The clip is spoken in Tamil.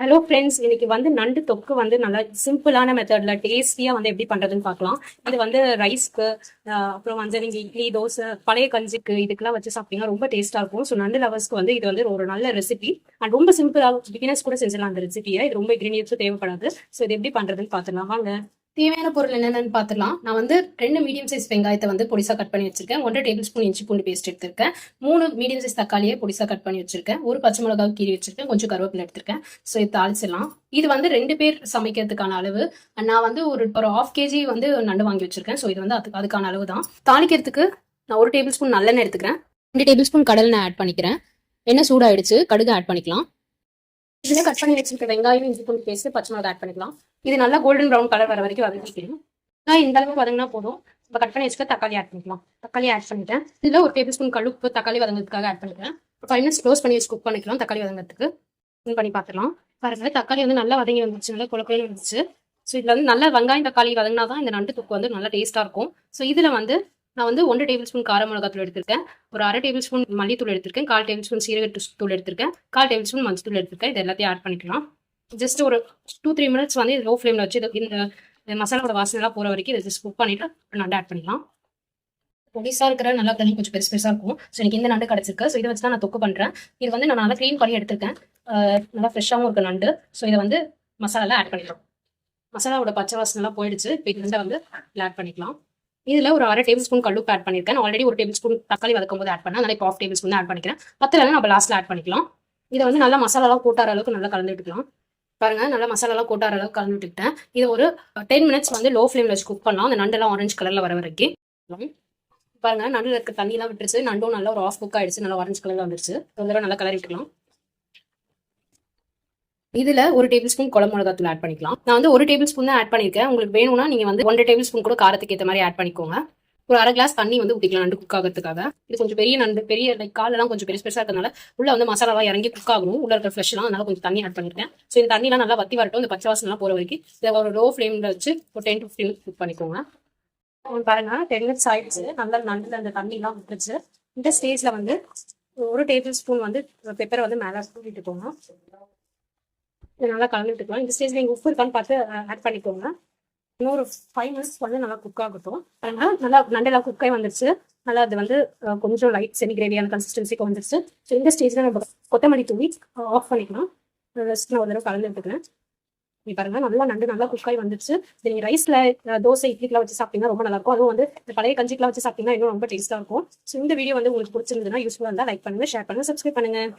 ஹலோ ஃப்ரெண்ட்ஸ், இன்னைக்கு வந்து நண்டு தொக்கு வந்து நல்லா சிம்பிளான மெத்தட்ல டேஸ்டியா வந்து எப்படி பண்றதுன்னு பார்க்கலாம். இது வந்து ரைஸ்க்கு, அப்புறம் வந்து நீங்க இட்லி, தோசை, பழைய கஞ்சிக்கு இதுக்கெல்லாம் வச்சு சாப்பிட்டீங்கன்னா ரொம்ப டேஸ்டா இருக்கும். ஸோ நண்டு லவர்ஸ்க்கு வந்து இது வந்து ஒரு நல்ல ரெசிபி அண்ட் ரொம்ப சிம்பிளாக பிகினர்ஸ் கூட செஞ்சிடலாம் அந்த ரெசிபியை. இது ரொம்ப இன்கிரீடியன்ஸும் தேவைப்படாது. ஸோ இது எப்படி பண்றதுன்னு பார்த்துக்கலாம் வாங்க. தேவையான பொருள் என்னென்னு பார்த்துலாம். நான் வந்து 2 மீடியம் சைஸ் வெங்காயத்தை வந்து பொடிசா கட் பண்ணி வச்சிருக்கேன். 1.5 டேபிள் ஸ்பூன் இஞ்சி பூண்டு பேஸ்ட் எடுத்திருக்கேன். 3 மீடியம் சைஸ் தக்காளியை பொடிசா கட் பண்ணி வச்சிருக்கேன். ஒரு பச்சை மிளகாய் கீறி வச்சிருக்கேன். கொஞ்சம் கருவேப்பிலை எடுத்திருக்கேன். ஸோ இது தாளிச்சிடலாம். இது வந்து 2 பேர் சமைக்கிறதுக்கான அளவு. நான் வந்து ஒரு 1/2 kg வந்து நண்டு வாங்கி வச்சிருக்கேன். ஸோ இது வந்து அதுக்கான அளவு தான். தாளிக்கிறதுக்கு நான் 1 டேபிள் ஸ்பூன் நல்லெண்ணெய் எடுத்துக்கிறேன். 2 டேபிள் ஸ்பூன் கடலெண்ணெய் ஆட் பண்ணிக்கிறேன். எண்ணெய் சூடாயிடுச்சு. கடுகு ஆட் பண்ணிக்கலாம். இதில் கட் பண்ணி வச்சிருக்க வெங்காயம், இஞ்சி பூண்டு பேஸ்ட், பச்சை மிளகாய் ஆட் பண்ணிக்கலாம். இது நல்லா கோல்டன் ப்ரௌன் கலர் வர வரைக்கும் வதக்கிக்கணும். இந்த அளவுக்கு வதங்கினா போதும். இப்போ கட் பண்ணி வச்சுக்க தக்காளி ஆட் பண்ணிக்கலாம். தக்காளி ஆட் பண்ணிட்டேன். இதில் 1 டேபிள் ஸ்பூன் கல்லுப்பு தக்காளி வதங்கிறதுக்காக ஆட் பண்ணிக்கிறேன். 5 மினிட்ஸ் க்ளோஸ் பண்ணி வச்சு குக் பண்ணிக்கலாம். தக்காளி வதங்கிறதுக்கு பண்ணி பார்த்துக்கலாம். பாருங்க, தக்காளி வந்து நல்லா வதங்கி வந்துச்சு, நல்லா குழப்பையும் வந்துச்சு. ஸோ இதில் வந்து நல்லா வெங்காயம் தக்காளி வதங்கினா தான் இந்த நண்டு தொக்கு வந்து நல்லா டேஸ்ட்டாக இருக்கும். ஸோ இதில் வந்து நான் வந்து 1 டேபிள் ஸ்பூன் கார மிளகாத்தூள் எடுத்திருக்கேன். ஒரு 1/2 டேபிள் ஸ்பூன் மல்லித்தூள் எடுத்திருக்கேன். 1/4 டேபிள் ஸ்பூன் சீரகத்தூள் எடுத்திருக்கேன். 1/4 டேபிள் ஸ்பூன் மஞ்சத்தூள் எடுத்திருக்கேன். இது எல்லாத்தையும் ஆட் பண்ணிக்கலாம். ஜஸ்ட் ஒரு 2-3 மினிட்ஸ் வந்து லோ ஃப்ளேமில் வச்சு இந்த மசாலாவோட வாசனைலாம் போகிற வரைக்கும் இதை ஜஸ்ட் குக் பண்ணிட்டு நண்டு ஆட் பண்ணிக்கலாம். பொடிசாக இருக்கிற நல்லா தண்ணி கொஞ்சம் பெருசாக இருக்கும். ஸோ எனக்கு இந்த நண்டு கிடச்சிருக்கு. ஸோ இதை வச்சு தான் நான் தொக்கு பண்ணுறேன். இது வந்து நான் நல்லா க்ளீன் பண்ணி எடுத்திருக்கேன். நல்லா ஃப்ரெஷ்ஷாகவும் இருக்க நண்டு. ஸோ இதை வந்து மசாலாலாம் ஆட் பண்ணிக்கலாம். மசாலாவோட பச்சை வாசனைலாம் போயிடுச்சு. இப்போ இது வந்து ஆட் பண்ணிக்கலாம். இதில் ஒரு 1/2 டேபிள் ஸ்பூன் கல்லுப்பு ஆட் பண்ணியிருக்கேன். ஆல்ரெடி 1 டேபிள் ஸ்பூன் தக்காளி வதக்கும் போது ஆட் பண்ணேன். அதனால் இப்போ 1/2 டேபிள் ஸ்பூன் ஆட் பண்ணிக்கிறேன். பத்தலைன்னா நம்ம லாஸ்ட்டில் ஆட் பண்ணிக்கலாம். இதை வந்து நல்லா மசாலாலாம் போட்டார அளவுக்கு நல்லா கலந்து விட்டுக்கலாம். பாருங்க, நல்லா மசாலாலாம் போட்டார அளவுக்கு கலந்து விட்டுக்கிட்டேன். இது ஒரு 10 மினிட்ஸ் வந்து லோ ஃப்ளேமில் வச்சு குக் பண்ணலாம். அந்த நண்டெல்லாம் ஆரஞ்சு கலரில் வர வரைக்கும். பாருங்க, நண்டில் இருக்க தண்ணியெல்லாம் விட்டுருச்சு. நண்டும் நல்லா ஒரு ஆஃப் குக் ஆயிடுச்சு. நல்லா ஆரஞ்சு கலரில் வந்துருச்சு. ஒரு தடவை நல்லா கலரி விட்டுக்கலாம். இதில் 1 டேபிள் ஸ்பூன் குழம்பு மிளகாத்தூள் ஆட் பண்ணிக்கலாம். நான் வந்து 1 டேபிள் ஸ்பூன் தான் ஆட் பண்ணியிருக்கேன். உங்களுக்கு வேணும்னா நீங்கள் வந்து 1 டேபிள் ஸ்பூன் கூட காரத்துக்கு ஏற்ற மாதிரி ஆட் பண்ணிக்கோங்க. ஒரு 1/2 கிளாஸ் தண்ணி வந்து ஊற்றிக்கலாம் நண்டு குக் ஆகிறதுக்காக. இது கொஞ்சம் பெரிய நண்டு, பெரிய காலெல்லாம் கொஞ்சம் பெருசாக இருக்கிறதுனால உள்ள வந்து மசாலாலாம் இறங்கி குக் ஆகணும். உள்ள இருக்கிற ஃப்ரெஷ்லாம், அதனால கொஞ்சம் தண்ணி ஆட் பண்ணியிருக்கேன். ஸோ இந்த தண்ணிலாம் நல்லா வத்தி வரட்டும். இந்த பச்சை வாசனைலாம் போகிற வரைக்கும் இதை ஒரு லோ ஃப்ளேமில் வச்சு ஒரு 10 to 15 மினிட்ஸ் குக் பண்ணிக்கோங்க. பாருங்க, 10 மினிட்ஸ் ஆயிடுச்சு. நல்லா நண்டில் அந்த தண்ணிலாம் விட்டுருச்சு. இந்த ஸ்டேஜில் வந்து 1 டேபிள் ஸ்பூன் வந்து பெப்பரை வந்து மேலே விட்டுக்கோங்க. இதை நல்லா கலந்து விட்டுக்கலாம். இந்த ஸ்டேஜில் நீங்கள் உப்பு இருக்கான்னு பார்த்து ஆட் பண்ணிக்கோங்க. இன்னொரு 5 மினிட்ஸ் வந்து நல்லா குக் ஆகட்டும். நல்லா நண்டெல்லாம் குக் ஆகி வந்துருச்சு. நல்லா அது வந்து கொஞ்சம் லைட் செமி கிரேவியான கன்சிஸ்டன்சிக்கு வந்துருச்சு. ஸோ இந்த ஸ்டேஜில் நம்ம கொத்தமல்லி தூவி ஆஃப் பண்ணிக்கலாம். ரெஸ்ட் நான் ஒரு தடவை கலந்து எடுத்துக்கிறேன். நீ பாருங்க, நல்லா நண்டு நல்லா குக் ஆகி வந்துருச்சு. இது நீங்கள் ரைஸில், தோசை, இட்லிக்கெலாம் வச்சு சாப்பிட்டீங்கன்னா ரொம்ப நல்லாயிருக்கும். அதுவும் வந்து இந்த பழைய கஞ்சிக்கெலாம் வச்சு சாப்பிட்டீங்கன்னா இன்னும் ரொம்ப டேஸ்ட்டாக இருக்கும். ஸோ இந்த வீடியோ வந்து உங்களுக்கு பிடிச்சிருந்ததுன்னா யூஸ்ஃபுல்லாக இருந்தால் லைக் பண்ணுங்கள், ஷேர் பண்ணுங்கள், சப்ஸ்கிரைப் பண்ணுங்கள்.